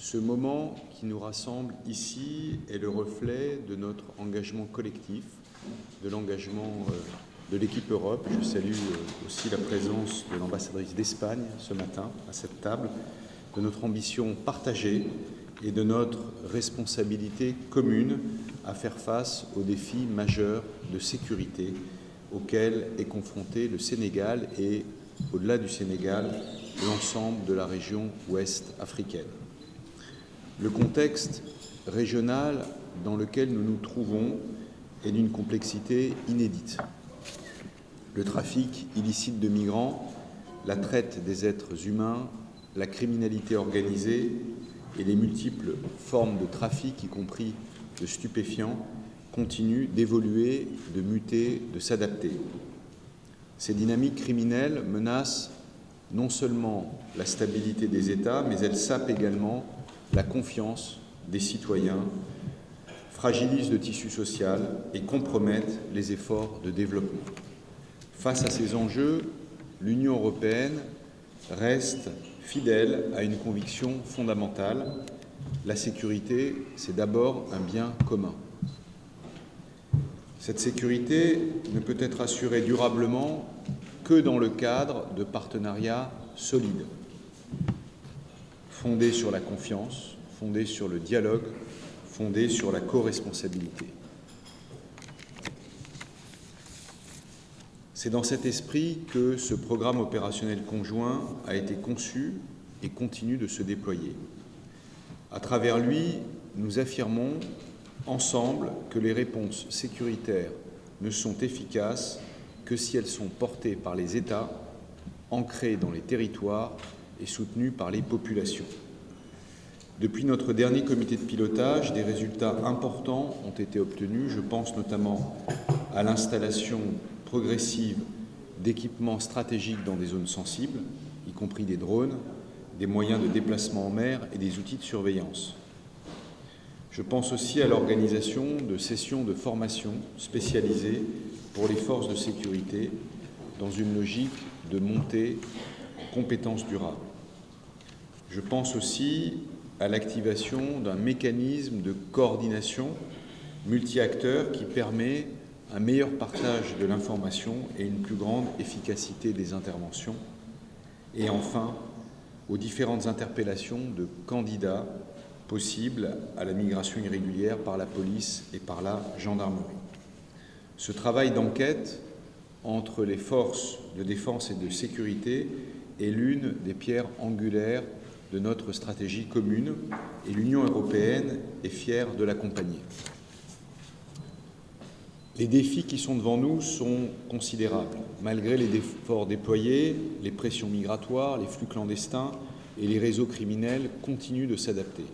Ce moment qui nous rassemble ici est le reflet de notre engagement collectif, de l'engagement de l'équipe Europe. Je salue aussi la présence de l'ambassadrice d'Espagne ce matin à cette table, de notre ambition partagée et de notre responsabilité commune à faire face aux défis majeurs de sécurité auxquels est confronté le Sénégal et, au-delà du Sénégal, l'ensemble de la région ouest africaine. Le contexte régional dans lequel nous nous trouvons est d'une complexité inédite. Le trafic illicite de migrants, la traite des êtres humains, la criminalité organisée et les multiples formes de trafic, y compris de stupéfiants, continuent d'évoluer, de muter, de s'adapter. Ces dynamiques criminelles menacent non seulement la stabilité des États, mais elles sapent également la confiance des citoyens, fragilisent le tissu social et compromettent les efforts de développement. Face à ces enjeux, l'Union européenne reste fidèle à une conviction fondamentale. La sécurité, c'est d'abord un bien commun. Cette sécurité ne peut être assurée durablement que dans le cadre de partenariats solides, fondés sur la confiance, fondés sur le dialogue, fondés sur la co-responsabilité. C'est dans cet esprit que ce programme opérationnel conjoint a été conçu et continue de se déployer. À travers lui, nous affirmons ensemble que les réponses sécuritaires ne sont efficaces que si elles sont portées par les États, ancrées dans les territoires et soutenues par les populations. Depuis notre dernier comité de pilotage, des résultats importants ont été obtenus. Je pense notamment à l'installation progressive d'équipements stratégiques dans des zones sensibles, y compris des drones, des moyens de déplacement en mer et des outils de surveillance. Je pense aussi à l'organisation de sessions de formation spécialisées pour les forces de sécurité dans une logique de montée en compétences durables. Je pense aussi à l'activation d'un mécanisme de coordination multi-acteurs qui permet un meilleur partage de l'information et une plus grande efficacité des interventions. Et enfin, aux différentes interpellations de candidats possibles à la migration irrégulière par la police et par la gendarmerie. Ce travail d'enquête entre les forces de défense et de sécurité est l'une des pierres angulaires de notre stratégie commune et l'Union européenne est fière de l'accompagner. Les défis qui sont devant nous sont considérables. Malgré les efforts déployés, les pressions migratoires, les flux clandestins et les réseaux criminels continuent de s'adapter.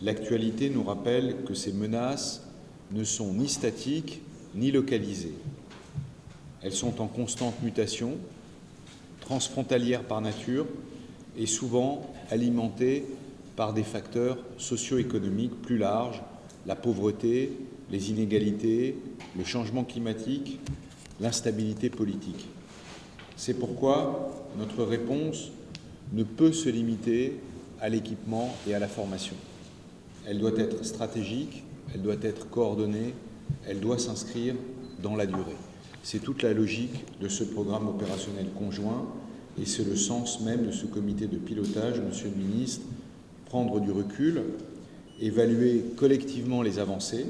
L'actualité nous rappelle que ces menaces ne sont ni statiques ni localisées. Elles sont en constante mutation, transfrontalières par nature et souvent alimentées par des facteurs socio-économiques plus larges, la pauvreté, les inégalités, le changement climatique, l'instabilité politique. C'est pourquoi notre réponse ne peut se limiter à l'équipement et à la formation. Elle doit être stratégique, elle doit être coordonnée, elle doit s'inscrire dans la durée. C'est toute la logique de ce programme opérationnel conjoint et c'est le sens même de ce comité de pilotage, Monsieur le Ministre, prendre du recul, évaluer collectivement les avancées,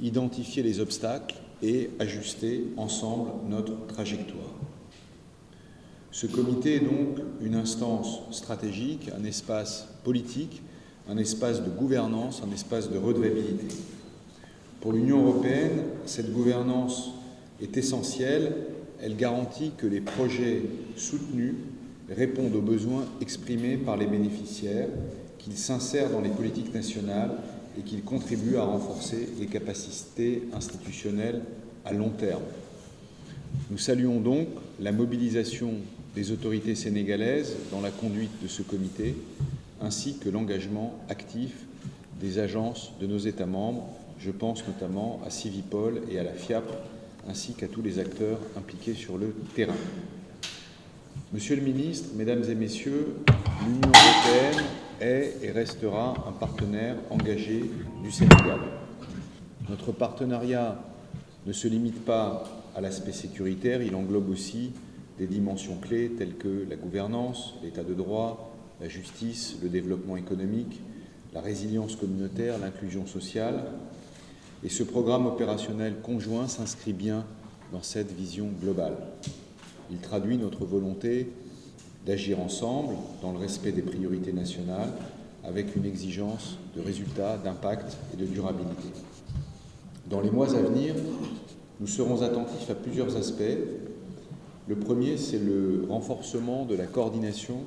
identifier les obstacles et ajuster ensemble notre trajectoire. Ce comité est donc une instance stratégique, un espace politique, un espace de gouvernance, un espace de redevabilité. Pour l'Union européenne, cette gouvernance est essentielle. Elle garantit que les projets soutenus répondent aux besoins exprimés par les bénéficiaires, qu'ils s'insèrent dans les politiques nationales et qu'ils contribuent à renforcer les capacités institutionnelles à long terme. Nous saluons donc la mobilisation des autorités sénégalaises dans la conduite de ce comité, ainsi que l'engagement actif des agences de nos États membres. Je pense notamment à Civipol et à la FIAPR, ainsi qu'à tous les acteurs impliqués sur le terrain. Monsieur le ministre, Mesdames et Messieurs, l'Union européenne est et restera un partenaire engagé du Sénégal. Notre partenariat ne se limite pas à l'aspect sécuritaire, il englobe aussi des dimensions clés telles que la gouvernance, l'état de droit, la justice, le développement économique, la résilience communautaire, l'inclusion sociale. Et ce programme opérationnel conjoint s'inscrit bien dans cette vision globale. Il traduit notre volonté d'agir ensemble dans le respect des priorités nationales avec une exigence de résultats, d'impact et de durabilité. Dans les mois à venir, nous serons attentifs à plusieurs aspects. Le premier, c'est le renforcement de la coordination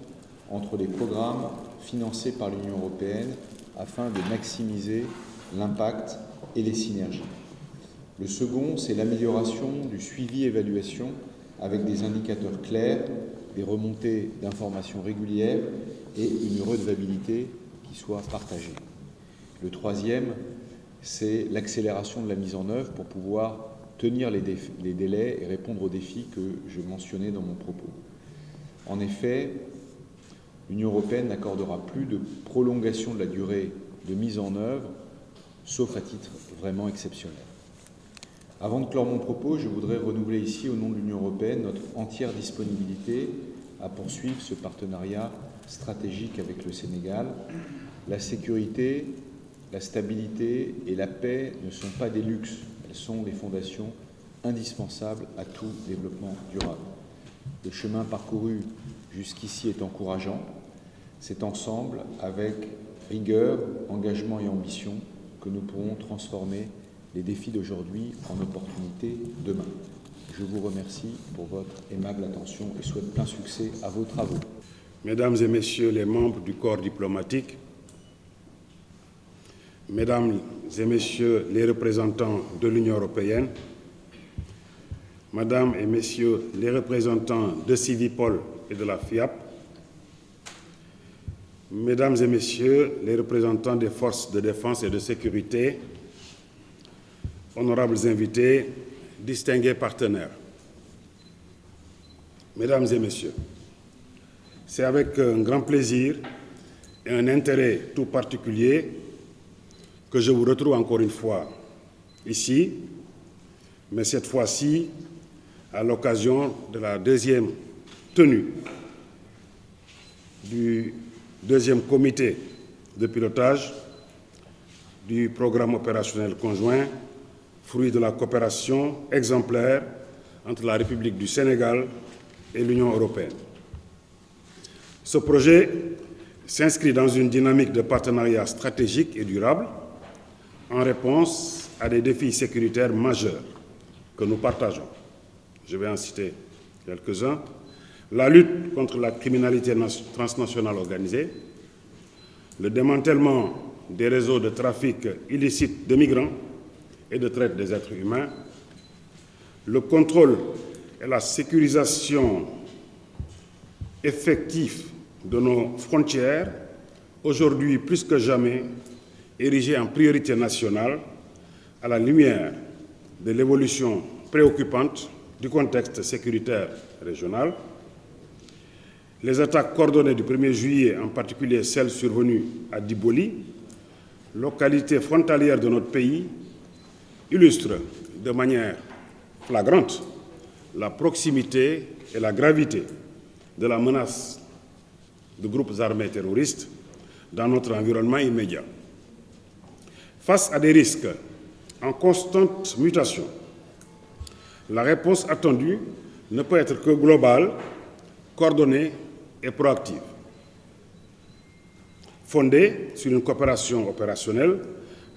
entre les programmes financés par l'Union européenne afin de maximiser l'impact et les synergies. Le second, c'est l'amélioration du suivi-évaluation avec des indicateurs clairs, des remontées d'informations régulières et une redevabilité qui soit partagée. Le troisième, c'est l'accélération de la mise en œuvre pour pouvoir tenir les délais et répondre aux défis que je mentionnais dans mon propos. En effet, l'Union européenne n'accordera plus de prolongation de la durée de mise en œuvre, sauf à titre vraiment exceptionnel. Avant de clore mon propos, je voudrais renouveler ici, au nom de l'Union européenne, notre entière disponibilité à poursuivre ce partenariat stratégique avec le Sénégal. La sécurité, la stabilité et la paix ne sont pas des luxes, elles sont des fondations indispensables à tout développement durable. Le chemin parcouru jusqu'ici est encourageant. C'est ensemble, avec rigueur, engagement et ambition, que nous pourrons transformer les défis d'aujourd'hui en opportunités demain. Je vous remercie pour votre aimable attention et souhaite plein succès à vos travaux. Mesdames et Messieurs les membres du corps diplomatique, Mesdames et Messieurs les représentants de l'Union européenne, Mesdames et Messieurs les représentants de Civipol et de la FIAP, Mesdames et Messieurs les représentants des forces de défense et de sécurité, honorables invités, distingués partenaires, Mesdames et Messieurs, c'est avec un grand plaisir et un intérêt tout particulier que je vous retrouve encore une fois ici, mais cette fois-ci à l'occasion de la deuxième tenue du deuxième comité de pilotage du programme opérationnel conjoint, fruit de la coopération exemplaire entre la République du Sénégal et l'Union européenne. Ce projet s'inscrit dans une dynamique de partenariat stratégique et durable en réponse à des défis sécuritaires majeurs que nous partageons. Je vais en citer quelques-uns. La lutte contre la criminalité transnationale organisée, le démantèlement des réseaux de trafic illicite de migrants et de traite des êtres humains, le contrôle et la sécurisation effectifs de nos frontières, aujourd'hui plus que jamais érigées en priorité nationale à la lumière de l'évolution préoccupante du contexte sécuritaire régional. Les attaques coordonnées du 1er juillet, en particulier celles survenues à Diboli, localité frontalière de notre pays, illustrent de manière flagrante la proximité et la gravité de la menace de groupes armés terroristes dans notre environnement immédiat. Face à des risques en constante mutation, la réponse attendue ne peut être que globale, coordonnée et proactive, fondée sur une coopération opérationnelle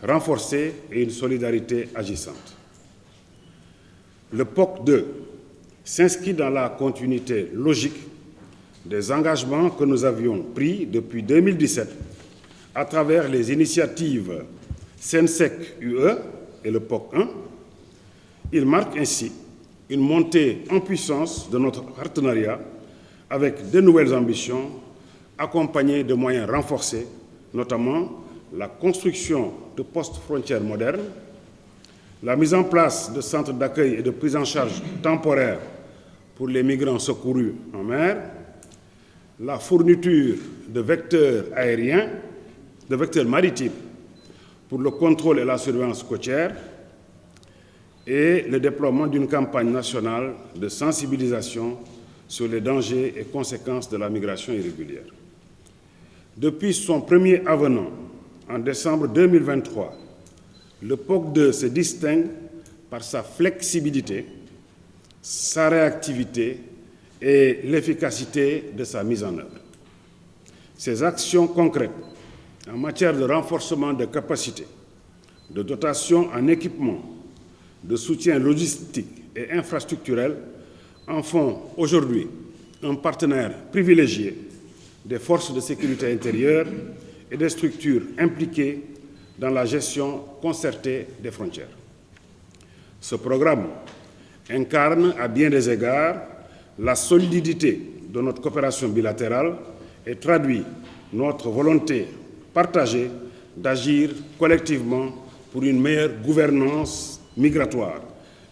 renforcée et une solidarité agissante. Le POC 2 s'inscrit dans la continuité logique des engagements que nous avions pris depuis 2017 à travers les initiatives SENSEC-UE et le POC 1. Il marque ainsi une montée en puissance de notre partenariat avec de nouvelles ambitions accompagnées de moyens renforcés, notamment la construction de postes frontières modernes, la mise en place de centres d'accueil et de prise en charge temporaire pour les migrants secourus en mer, la fourniture de vecteurs aériens, de vecteurs maritimes pour le contrôle et la surveillance côtière et le déploiement d'une campagne nationale de sensibilisation sur les dangers et conséquences de la migration irrégulière. Depuis son premier avenant en décembre 2023, le POC 2 se distingue par sa flexibilité, sa réactivité et l'efficacité de sa mise en œuvre. Ces actions concrètes en matière de renforcement de capacités, de dotation en équipement, de soutien logistique et infrastructurel en font aujourd'hui un partenaire privilégié des forces de sécurité intérieure et des structures impliquées dans la gestion concertée des frontières. Ce programme incarne à bien des égards la solidité de notre coopération bilatérale et traduit notre volonté partagée d'agir collectivement pour une meilleure gouvernance migratoire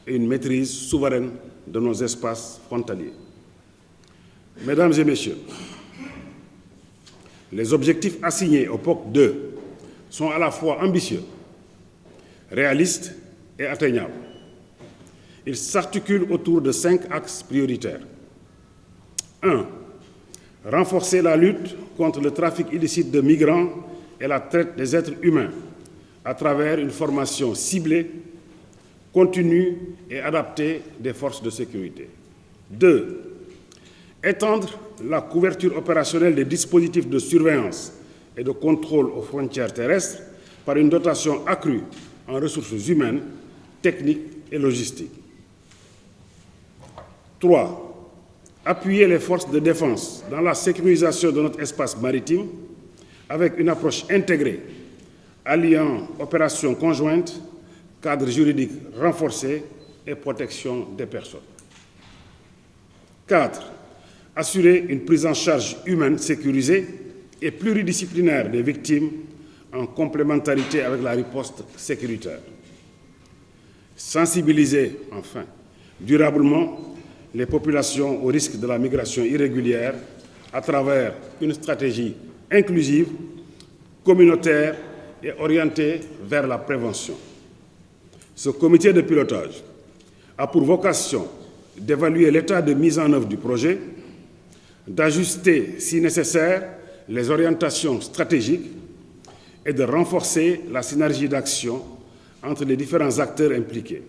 et une maîtrise souveraine de nos espaces frontaliers. Mesdames et Messieurs, les objectifs assignés au POC 2 sont à la fois ambitieux, réalistes et atteignables. Ils s'articulent autour de 5 axes prioritaires. 1. Renforcer la lutte contre le trafic illicite de migrants et la traite des êtres humains à travers une formation ciblée, continue et adaptée des forces de sécurité. 2. Étendre la couverture opérationnelle des dispositifs de surveillance et de contrôle aux frontières terrestres par une dotation accrue en ressources humaines, techniques et logistiques. 3. Appuyer les forces de défense dans la sécurisation de notre espace maritime avec une approche intégrée, alliant opérations conjointes, cadre juridique renforcé et protection des personnes. 4. Assurer une prise en charge humaine sécurisée et pluridisciplinaire des victimes en complémentarité avec la riposte sécuritaire. Sensibiliser, enfin, durablement les populations au risque de la migration irrégulière à travers une stratégie inclusive, communautaire et orientée vers la prévention. Ce comité de pilotage a pour vocation d'évaluer l'état de mise en œuvre du projet, d'ajuster, si nécessaire, les orientations stratégiques et de renforcer la synergie d'action entre les différents acteurs impliqués.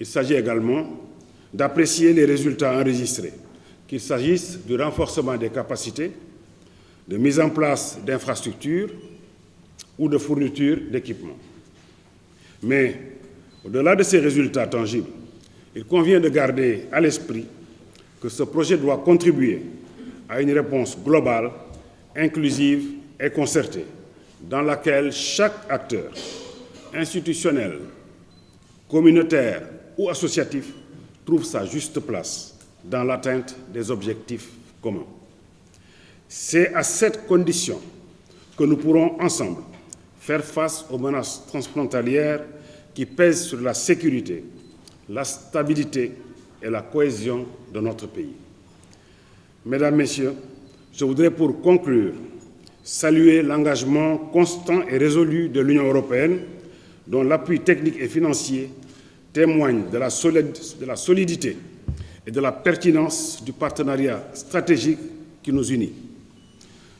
Il s'agit également d'apprécier les résultats enregistrés, qu'il s'agisse du renforcement des capacités, de mise en place d'infrastructures ou de fourniture d'équipements. Mais au-delà de ces résultats tangibles, il convient de garder à l'esprit que ce projet doit contribuer à une réponse globale, inclusive et concertée, dans laquelle chaque acteur, institutionnel, communautaire ou associatif, trouve sa juste place dans l'atteinte des objectifs communs. C'est à cette condition que nous pourrons ensemble faire face aux menaces transfrontalières qui pèsent sur la sécurité, la stabilité et la cohésion de notre pays. Mesdames, Messieurs, je voudrais pour conclure saluer l'engagement constant et résolu de l'Union européenne, dont l'appui technique et financier témoigne de la solidité et de la pertinence du partenariat stratégique qui nous unit.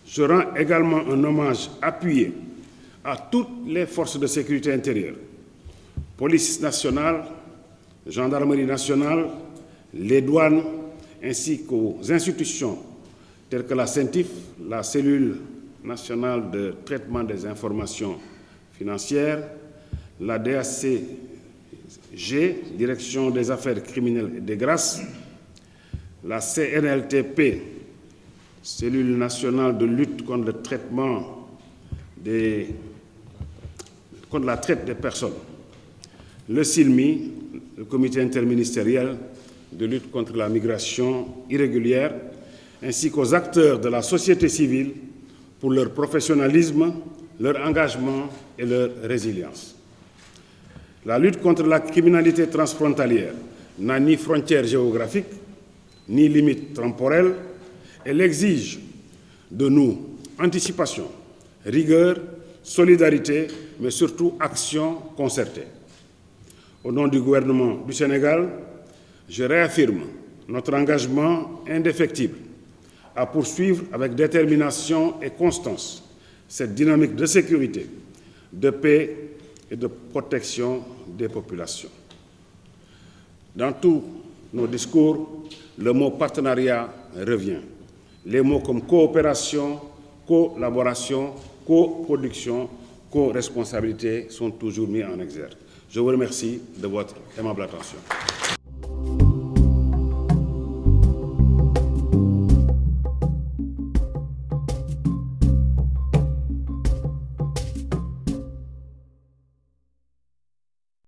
Je rends également un hommage appuyé à toutes les forces de sécurité intérieure, police nationale, gendarmerie nationale, les douanes, ainsi qu'aux institutions telles que la CENTIF, la cellule nationale de traitement des informations financières, la DACG, Direction des affaires criminelles et des grâces, la CNLTP, cellule nationale de lutte contre le traitement contre la traite des personnes, le CILMI, le comité interministériel de lutte contre la migration irrégulière, ainsi qu'aux acteurs de la société civile pour leur professionnalisme, leur engagement et leur résilience. La lutte contre la criminalité transfrontalière n'a ni frontières géographiques, ni limites temporelles, Elle exige de nous anticipation, rigueur, solidarité, mais surtout action concertée. Au nom du gouvernement du Sénégal, je réaffirme notre engagement indéfectible à poursuivre avec détermination et constance cette dynamique de sécurité, de paix et de protection des populations. Dans tous nos discours, le mot partenariat revient. Les mots comme coopération, collaboration, coproduction, co-responsabilité sont toujours mis en exergue. Je vous remercie de votre aimable attention.